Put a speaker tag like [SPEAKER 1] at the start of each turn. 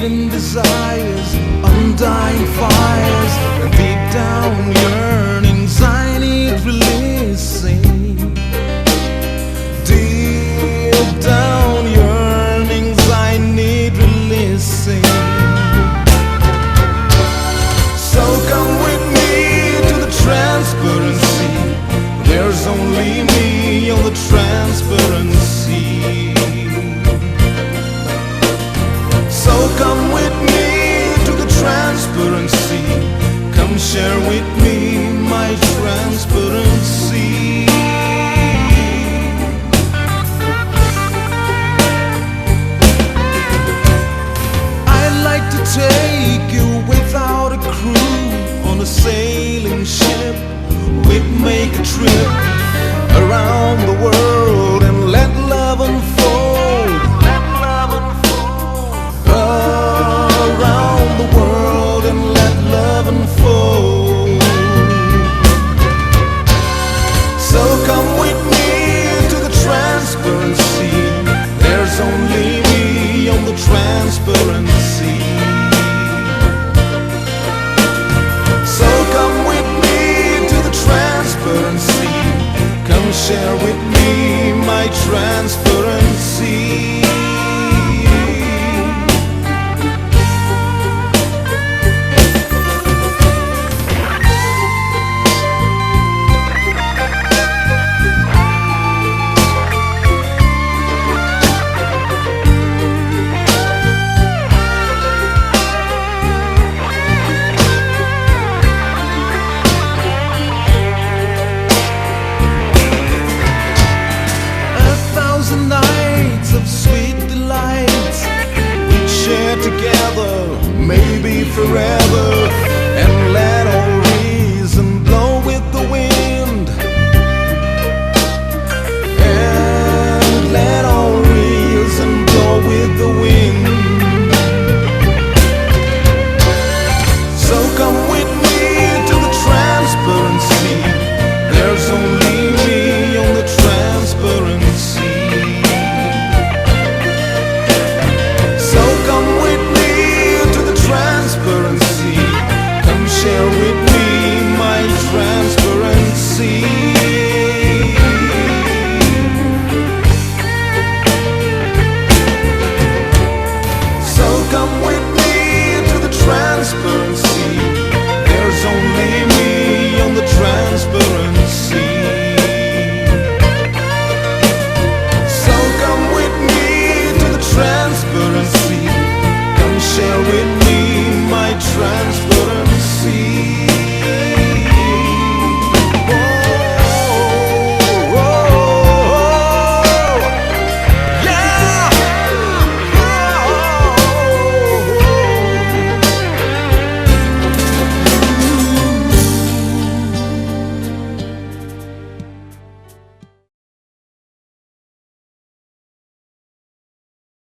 [SPEAKER 1] hidden desires, undying fires, and deep down yearnings I need releasing. Deep down yearnings I need releasing. So come with me to the transparency. There's only me on the transparency. So come with me to the transparency. Come share with me my transparency. I'd like to take you without a crew on a sailing ship. We'd make a trip around the world and let love unfold. Let love unfold. Around the world and let love unfold. So come with me to the transparency. There's only me on the transparency. So come with me to the transparency. Come share with me my transparency. Nights of sweet delights we'd share together, maybe forever, and let all reason blow with the wind. And let all reason blow with the wind. So come with me to the transparency. There's only me on the transparency. Come share with me my transparency. So come with me to the transparency. There's only me on the transparency.